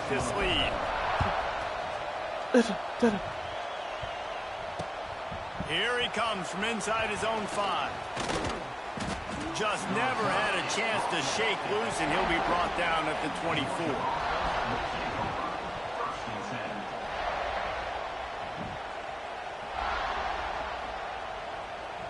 this lead. Here he comes from inside his own 5. Just never had a chance to shake loose, and he'll be brought down at the 24.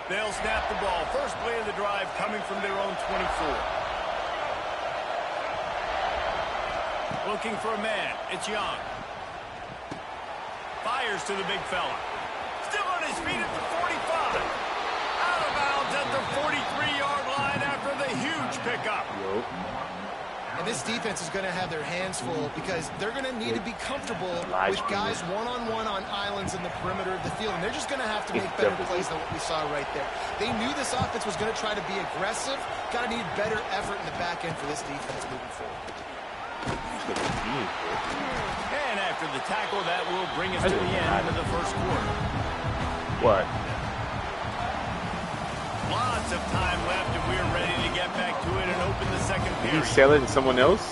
They'll snap the ball. First play of the drive coming from their own 24. Looking for a man. It's Young. Fires to the big fella. Still on his feet at the 45. Out of bounds at the 43-yard line after the huge pickup. And this defense is going to have their hands full because they're going to need to be comfortable with guys one-on-one on islands in the perimeter of the field. And they're just going to have to make better plays than what we saw right there. They knew this offense was going to try to be aggressive. Got to need better effort in the back end for this defense moving forward. And after the tackle, that will bring us to the end of the first quarter. What? Lots of time left, and we're ready to get back to it and open the second period. Did he sell it to someone else?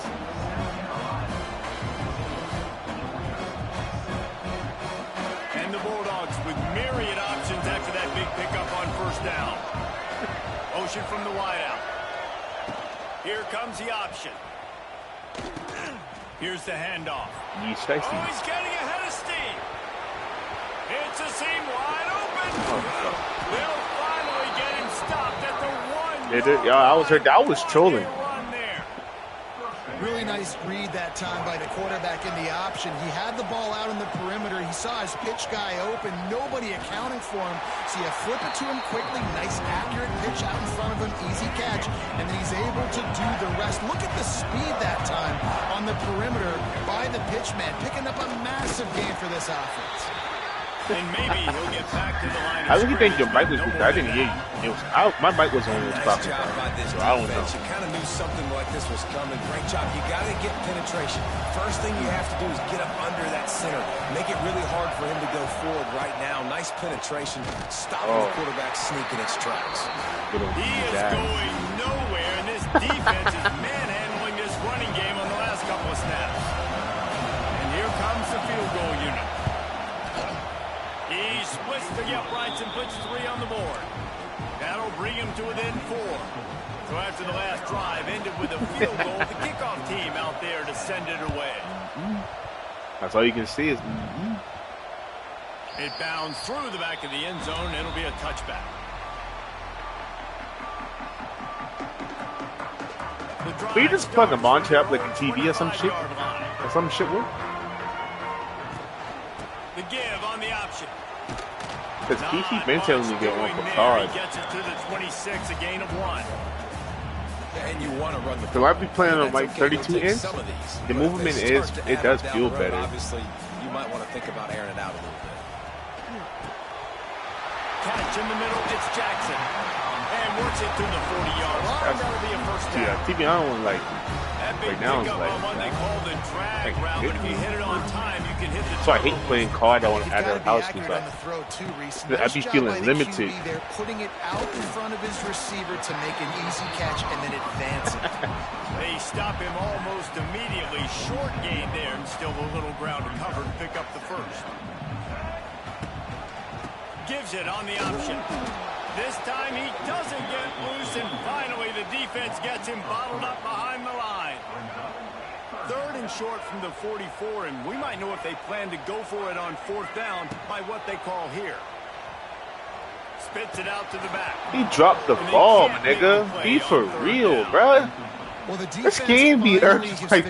And the Bulldogs with myriad options after that big pickup on first down. Motion from the wideout. Here comes the option. Here's the handoff. Oh, he's getting ahead of steam. It's a seam wide open. They'll finally get him stopped at the 1. Yeah, I was trolling. Really nice read that time by the quarterback in the option. He had the ball out in the perimeter. He saw his pitch guy open. Nobody accounting for him. So you flip it to him quickly. Nice, accurate pitch out in front of him. Easy catch. And then he's able to do the rest. Look at the speed that time on the perimeter by the pitch man. Picking up a massive gain for this offense. And maybe he'll get back to the line. I really think your mic was weak. I didn't hear you. My mic was on its proper time, so I don't know. You kind of knew something like this was coming. Great job. You got to get penetration. First thing you have to do is get up under that center. Make it really hard for him to go forward right now. Nice penetration. Stopping the quarterback sneaking its tracks. He is going nowhere, and this defense is manhandling this running game on the last couple of snaps. And here comes the field goal unit. He splits the uprights and puts 3 on the board. That'll bring him to within 4. So after the last drive ended with a field goal, the kickoff team out there to send it away. That's all you can see is It bounds through the back of the end zone. It'll be a touchback. Will you just plug a monitor up like a TV or some shit? Or some shit work? The give on the option. Because Keith's been telling me to get one for cards. Gets it to the 26, a gain of 1. And you want to run the So I be playing on like 32 inch. The movement it does feel better. Obviously, you might want to think about airing it out a little bit. Catch in the middle, it's Jackson. And works it to the 40-yard line. That'll be a first down. Yeah, TV I don't like. Right now it's like, one they call the drag route, but if you hit it on time, you can hit the so I hate playing card at the house because I'd be feeling limited. They're putting it out in front of his receiver to make an easy catch and then advance it. They stop him almost immediately. Short gain there and still a little ground to cover to pick up the first. Gives it on the option. This time he doesn't get loose, and finally the defense gets him bottled up behind the line. 3rd and short from the 44, and we might know if they plan to go for it on 4th down by what they call here. Spits it out to the back. He dropped the ball, nigga. Be for real, bruh. Well, this game be like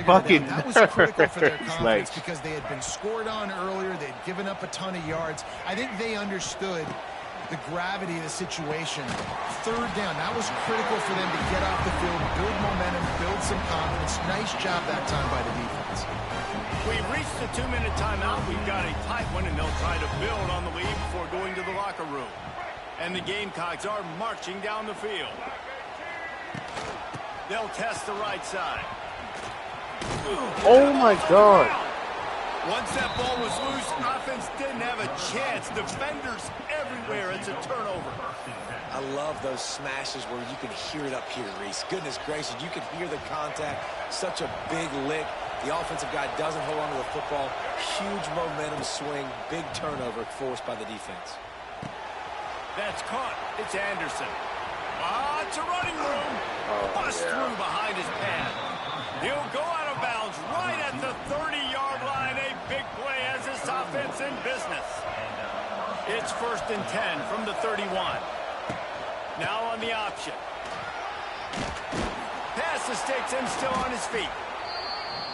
fucking that was critical for their confidence like, because they had been scored on earlier. They'd given up a ton of yards. I think they understood the gravity of the situation. 3rd down, that was critical for them to get off the field, build momentum, build some confidence. Nice job that time by the defense. We've reached the 2-minute timeout. We've got a tight one, and they'll try to build on the lead before going to the locker room. And the Gamecocks are marching down the field. They'll test the right side. Oh my God. Once that ball was loose, offense didn't have a chance. Defenders everywhere. It's a turnover. I love those smashes where you can hear it up here, Reese. Goodness gracious, you can hear the contact. Such a big lick. The offensive guy doesn't hold on to the football. Huge momentum swing, big turnover forced by the defense. That's caught. It's Anderson. It's a running room. Bust through behind his pad. He'll go out of bounds right at the 30-yard line. A big play as this offense in business. It's 1st and 10 from the 31. Now on the option. Pass the sticks and still on his feet.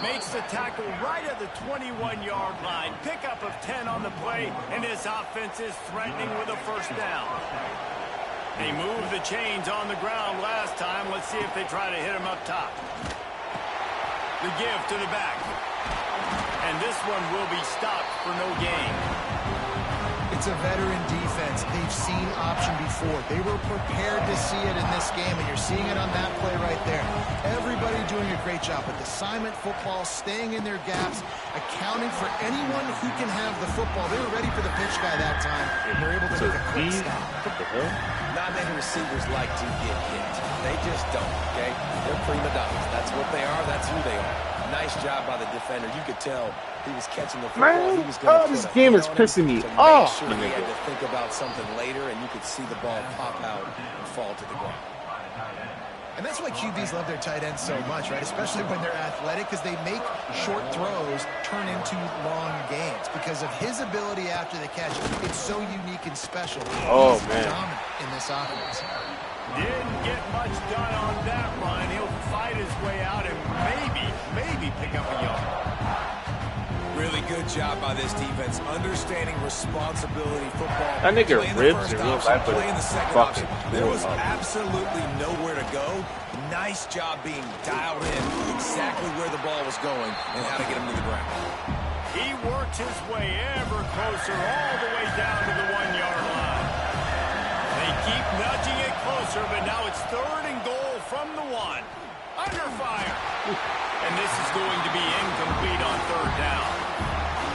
Makes the tackle right at the 21-yard line. Pickup of 10 on the play, and this offense is threatening with a 1st down. They moved the chains on the ground last time. Let's see if they try to hit him up top. The give to the back. And this one will be stopped for no gain. It's a veteran defense. They've seen option before. They were prepared to see it in this game, and you're seeing it on that play right there. Everybody doing a great job with assignment football, staying in their gaps, accounting for anyone who can have the football. They were ready for the pitch guy that time, and they're able to make a quick stop. What the hell? Not many receivers like to get hit. They just don't, okay? They're prima donnas. That's what they are. That's who they are. Nice job by the defender. You could tell he was catching the football. Man, He was going to this game is pissing me off. Sure he had to think about something later, and you could see the ball pop out and fall to the ground. And that's why QBs love their tight ends so much, right? Especially when they're athletic, because they make short throws turn into long gains. Because of his ability after the catch, it's so unique and special. Oh, He's man. dominant in this offense. Didn't get much done on that run. He'll fight his way out and maybe pick up a yard. Really good job by this defense, understanding responsibility football. That nigga Playing the ribs first in real option, life, but playing the second fucking option. There was cool. absolutely nowhere to go. Nice job being dialed in exactly where the ball was going and how to get him to the ground. He works his way ever closer all the way down to the 1-yard line. They keep nudging it closer, but now it's 3rd and goal from the 1. Under fire. And this is going to be incomplete on 3rd down.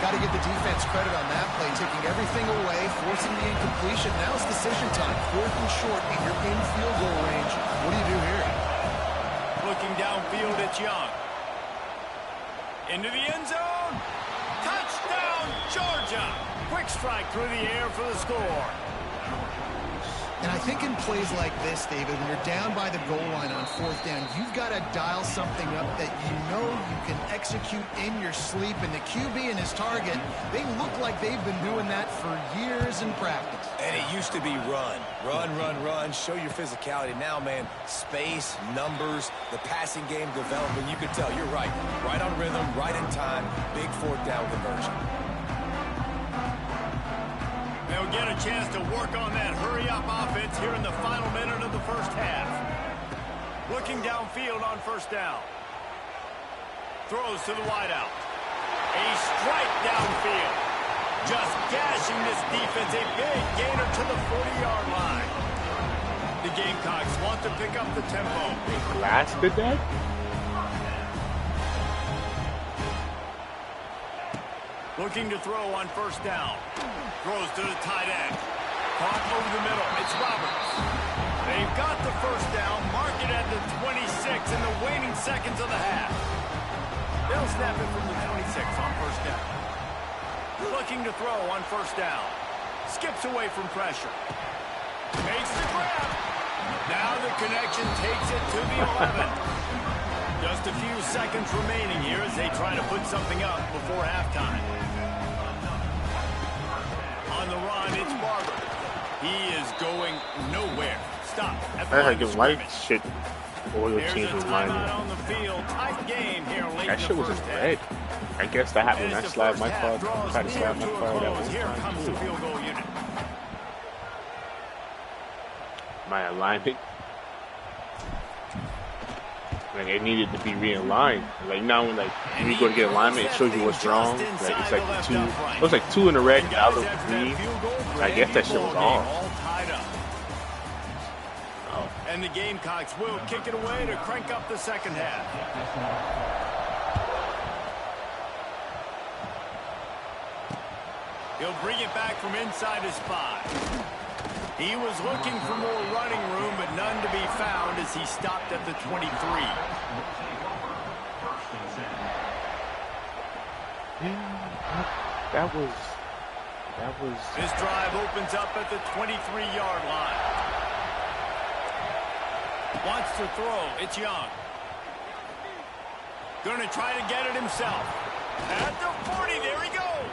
Got to give the defense credit on that play, taking everything away, forcing the incompletion. Now it's decision time. 4th and short, and you're in field goal range. What do you do here? Looking downfield, it's Young. Into the end zone. Touchdown, Georgia. Quick strike through the air for the score. And I think in plays like this, David, when you're down by the goal line on 4th down, you've got to dial something up that you know you can execute in your sleep. And the QB and his target, they look like they've been doing that for years in practice. And it used to be run. Run, show your physicality. Now, man, space, numbers, the passing game development. You can tell, you're right. Right on rhythm, right in time, big 4th down conversion. They'll get a chance to work on that hurry-up offense here in the final minute of the 1st half. Looking downfield on 1st down. Throws to the wideout. A strike downfield. Just gashing this defense. A big gainer to the 40-yard line. The Gamecocks want to pick up the tempo. Glass did that? Looking to throw on 1st down. Throws to the tight end. Caught over the middle. It's Roberts. They've got the 1st down. Mark it at the 26 in the waning seconds of the half. They'll snap it from the 26 on 1st down. Looking to throw on 1st down. Skips away from pressure. Makes the grab. Now the connection takes it to the 11. Just a few seconds remaining here as they try to put something up before halftime. On the run, it's Barber. He is going nowhere. Stop. I had to like shit oil There's change a his timeout mind. on the field. Tight game here late That in shit the was in first red. half. I guess that happened when I As the slide my first car, half draws try to near slide my to a car that close. one Here time comes the too. field goal unit. My alignment. Like it needed to be realigned. Like now when like when you go to get alignment, it shows you what's wrong. Like it's like two. It was like 2 in the red and the other was green. I guess that shit was off. All tied up. Oh. And the Gamecocks will kick it away to crank up the second half. He'll bring it back from inside his 5. He was looking for more running room, but none to be found as he stopped at the 23. That was. This drive opens up at the 23-yard line. Wants to throw. It's Young. Going to try to get it himself. At the 40, there he goes.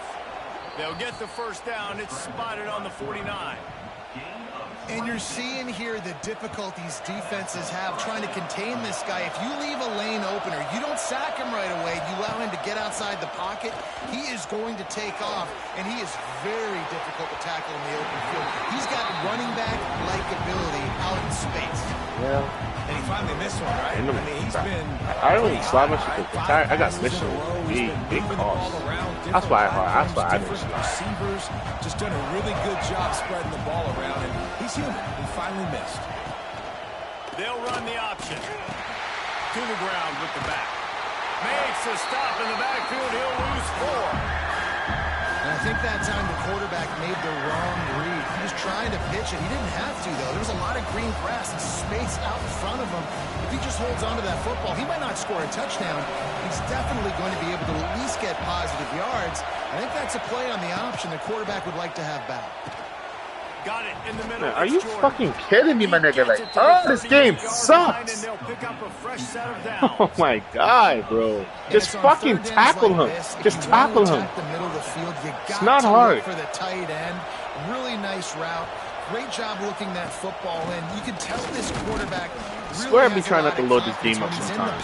They'll get the first down. It's spotted on the 49. And you're seeing here the difficulties defenses have trying to contain this guy. If you leave a lane opener, you don't sack him right away, you allow him to get outside the pocket, he is going to take off, and he is very difficult to tackle in the open field. He's got running back-like ability out in space. Yeah. And he finally missed one, right? I mean, he's been... I don't even slide much with the I got mission big cost. That's why I didn't slide. Receivers just done a really good job spreading the ball around, and he's human. He finally missed. They'll run the option. To the ground with the back. Makes a stop in the backfield. He'll lose 4. And I think that time the quarterback made the wrong read. He was trying to pitch it. He didn't have to, though. There was a lot of green grass and space out in front of him. If he just holds on to that football, he might not score a touchdown. He's definitely going to be able to at least get positive yards. I think that's a play on the option the quarterback would like to have back. Got it in the middle. Man, are you fucking kidding me, my nigga? Like, oh, this game sucks. Oh my god, bro. Just fucking tackle him. Just tackle him. It's not hard. For the tight end. Really nice route. Great job looking that football in. You can tell this quarterback really swear I'd be trying not to load this game up sometimes.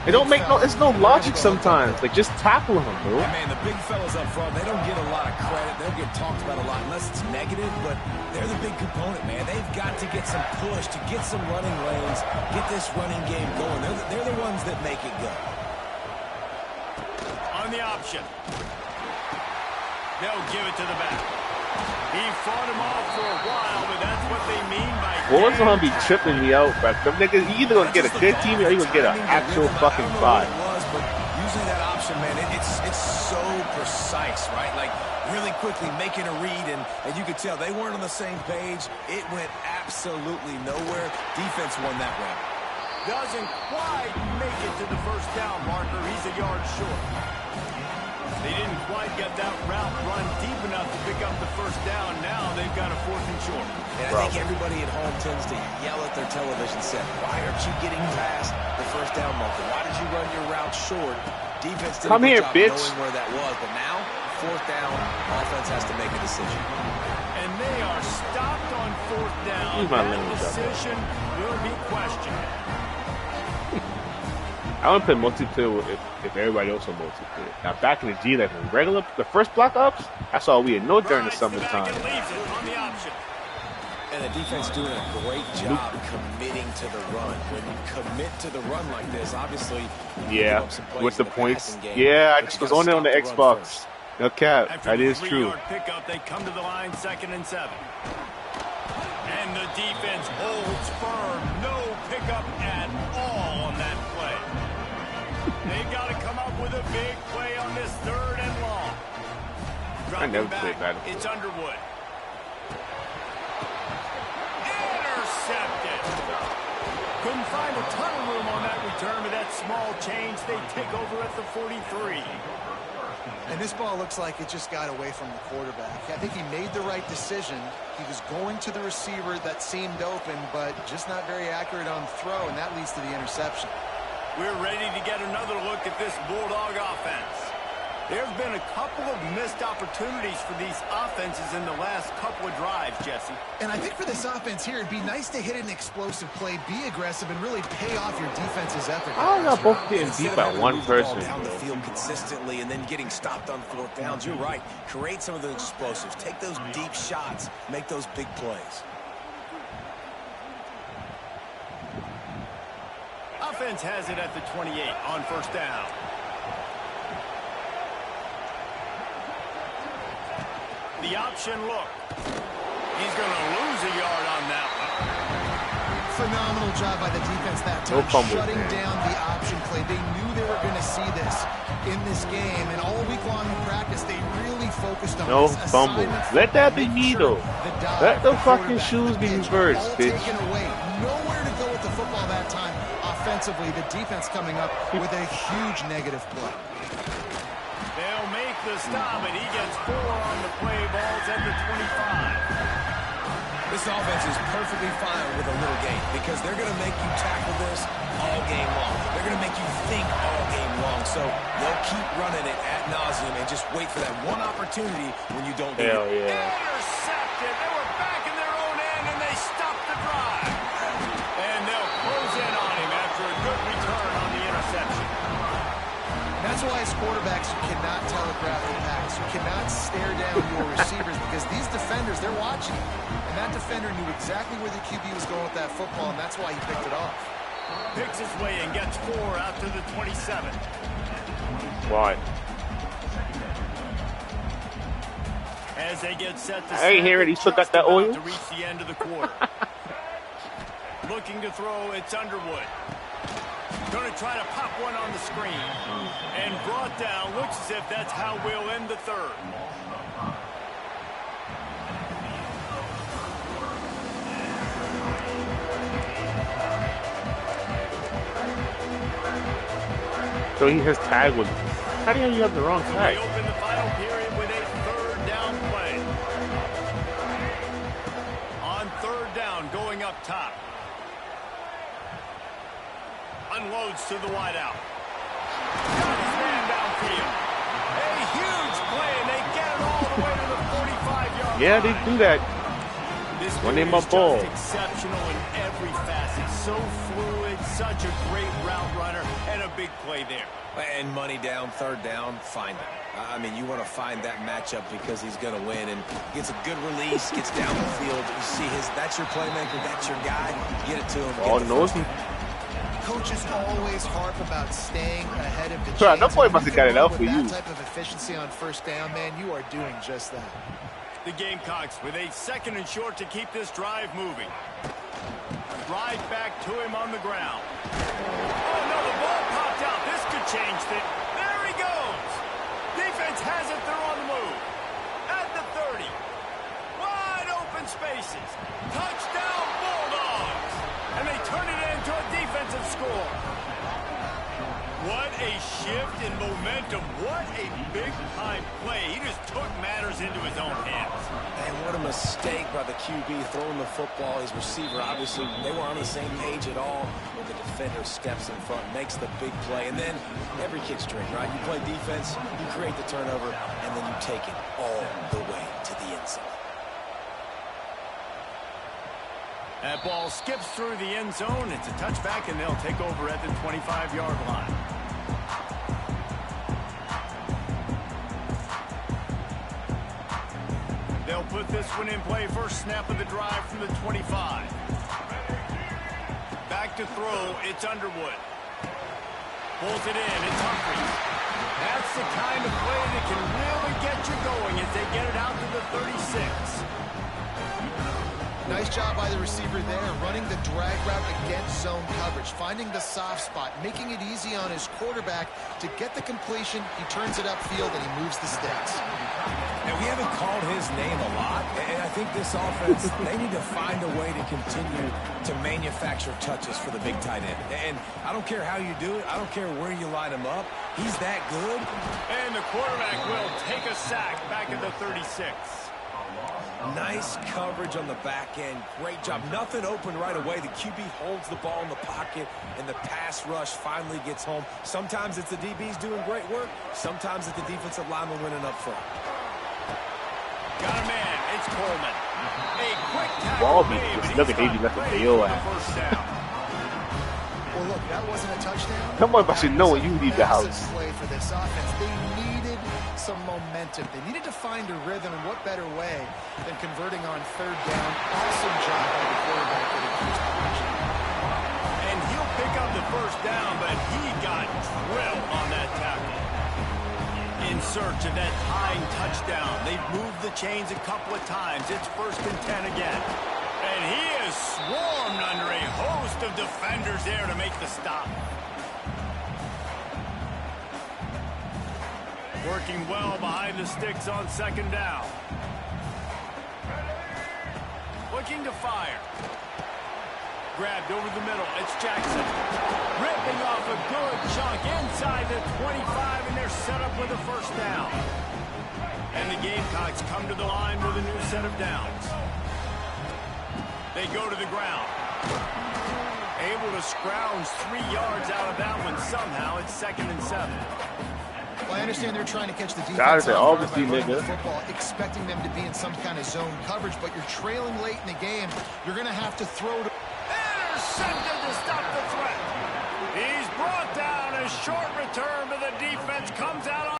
It don't make it's no logic sometimes. Like, just tackle him, bro. Man, the big fellas up front, they don't get a lot of credit. They'll get talked about a lot unless it's negative, but they're the big component, man. They've got to get some push, to get some running lanes, get this running game going. They're the ones that make it go. On the option. They'll give it to the back. He fought him off for a while, but that's what they mean by... Boys gonna be tripping me out, bro. Them niggas, you either gonna get a good team or you gonna get an actual fucking bye. But using that option, man, it's so precise, right? Like, really quickly making a read, and you could tell they weren't on the same page. It went absolutely nowhere. Defense won that round. Doesn't quite make it to the first down marker. He's a yard short. They didn't quite get that route run deep enough to pick up the first down. Now they've got a 4th and short. And I think everybody at home tends to yell at their television set, why aren't you getting past the first down marker? Why did you run your route short? Defense did a good job knowing where that was. But now, 4th down, offense has to make a decision. And they are stopped on 4th down. That decision will be questioned. I want to play multiplayer if everybody else on multiplayer. Now, back in the G, like regular, the first block ups, that's all we had no during the summertime. And the defense doing a great job committing to the run. When you commit to the run like this, obviously, yeah, with the points. Yeah, I just was on it on the Xbox. No cap, that is true. Pickup, they come to the line, 2nd and 7. And the defense holds firm. No pickup at all on that play. They've got to come up with a big play on this 3rd and long. I never played Battlefield. It's Underwood. Intercepted. Couldn't find a ton of room on that return, but that small change, they take over at the 43. And this ball looks like it just got away from the quarterback. I think he made the right decision. He was going to the receiver that seemed open, but just not very accurate on the throw, and that leads to the interception. We're ready to get another look at this Bulldog offense. There have been a couple of missed opportunities for these offenses in the last couple of drives, Jesse. And I think for this offense here, it'd be nice to hit an explosive play, be aggressive, and really pay off your defense's effort. I don't know, both getting beat by one person. Down the field consistently and then getting stopped on 4th downs. You're right. Create some of those explosives. Take those deep shots. Make those big plays. Offense has it at the 28 on 1st down. The option look. He's going to lose a yard on that one. Phenomenal job by the defense that time, shutting down the option play. They knew they were going to see this in this game, and all week long in practice, they really focused on no fumble. Let that be me, though. Let the fucking shoes be reversed, bitch. Taken away. Nowhere to go with the football that time. Offensively, the defense coming up with a huge negative play. They the stop, and he gets 4 on the play. Ball's at the 25. This offense is perfectly fine with a little game because they're going to make you tackle this all game long. They're going to make you think all game long. So they'll keep running it ad nauseum and just wait for that one opportunity when you don't get it. Yeah. Intercepted. They were back in their own end, and they stopped the drive. And they'll close in on him after a good return on the interception. That's why as quarterbacks, you cannot telegraph the pass. You cannot stare down your receivers because these defenders, they're watching you. And that defender knew exactly where the QB was going with that football, and that's why he picked it off. Picks his way and gets 4 out to the 27. Why? As they get set to I ain't hearing he took out that oil. To reach the end of the quarter. Looking to throw, it's Underwood. Going to try to pop one on the screen. And brought down. Looks as if that's how we'll end the third. So he has tag with. How do you have the wrong tag? We open the final period with a 3rd down play. On 3rd down, going up top. Unloads to the wideout. Got his man downfield. A huge play, and they get it all the way to the 45-yard line. Yeah, they do that. This when game they is ball. just exceptional in every facet. So fluid, such a great route runner, and a big play there. And money down, 3rd down, find him. I mean, you want to find that matchup because he's going to win and gets a good release, gets down the field. You see that's your playmaker, that's your guy. Get it to him. Oh, nosy. Coaches always harp about staying ahead of the Bro, chains. no boy must have got it out for you. That type of efficiency on 1st down, man, you are doing just that. The Gamecocks with a 2nd and short to keep this drive moving. Right back to him on the ground. Oh, no, the ball popped out. This could change things. There he goes. Defense has it. They're on the move. At the 30. Wide open spaces. Touchdown, Bulldogs. And they turn it into a defensive score. What a shift in momentum. What a big-time play. He just took matters into his own hands. And what a mistake by the QB throwing the football. His receiver, obviously, they were on the same page at all. But the defender steps in front, makes the big play. And then every kid's dream, right? You play defense, you create the turnover, and then you take it all the way to the end zone. That ball skips through the end zone. It's a touchback, and they'll take over at the 25-yard line. They'll put this one in play. First snap of the drive from the 25. Back to throw. It's Underwood. Pulls it in. It's Humphries. That's the kind of play that can really get you going as they get it out to the 36. Nice job by the receiver there, running the drag route against zone coverage, finding the soft spot, making it easy on his quarterback to get the completion. He turns it upfield, and he moves the sticks. And we haven't called his name a lot, and I think this offense, they need to find a way to continue to manufacture touches for the big tight end. And I don't care how you do it. I don't care where you line him up. He's that good. And the quarterback will take a sack back at the 36. Nice coverage on the back end. Great job. Nothing open right away. The QB holds the ball in the pocket, and the pass rush finally gets home. Sometimes it's the DBs doing great work. Sometimes it's the defensive lineman winning up front. Got a man. It's Coleman. A quick tackle. Ball beat. Look at Davey left the KO at. Well, look, that wasn't a touchdown. Come on, I should know when you leave the house. Play for this offense. They needed some momentum. They needed to find a rhythm, and what better way than converting on 3rd down. Awesome job by the quarterback that accused the position. And he'll pick up the 1st down, but he got drilled on that tackle. In search of that tying touchdown. They've moved the chains a couple of times. It's 1st and 10 again. And he is swarmed under a host of defenders there to make the stop. Working well behind the sticks on 2nd down. Looking to fire. grabbed over the middle. It's Jackson. Ripping off a good chunk inside the 25, and they're set up with a first down. And the Gamecocks come to the line with a new set of downs. They go to the ground. Able to scrounge 3 yards out of that one somehow. It's 2nd and 7. Well, I understand they're trying to catch the defense football, expecting them to be in some kind of zone coverage, but you're trailing late in the game. You're going to have to throw to... Intercepted to stop the threat. He's brought down. A short return, but the defense comes out on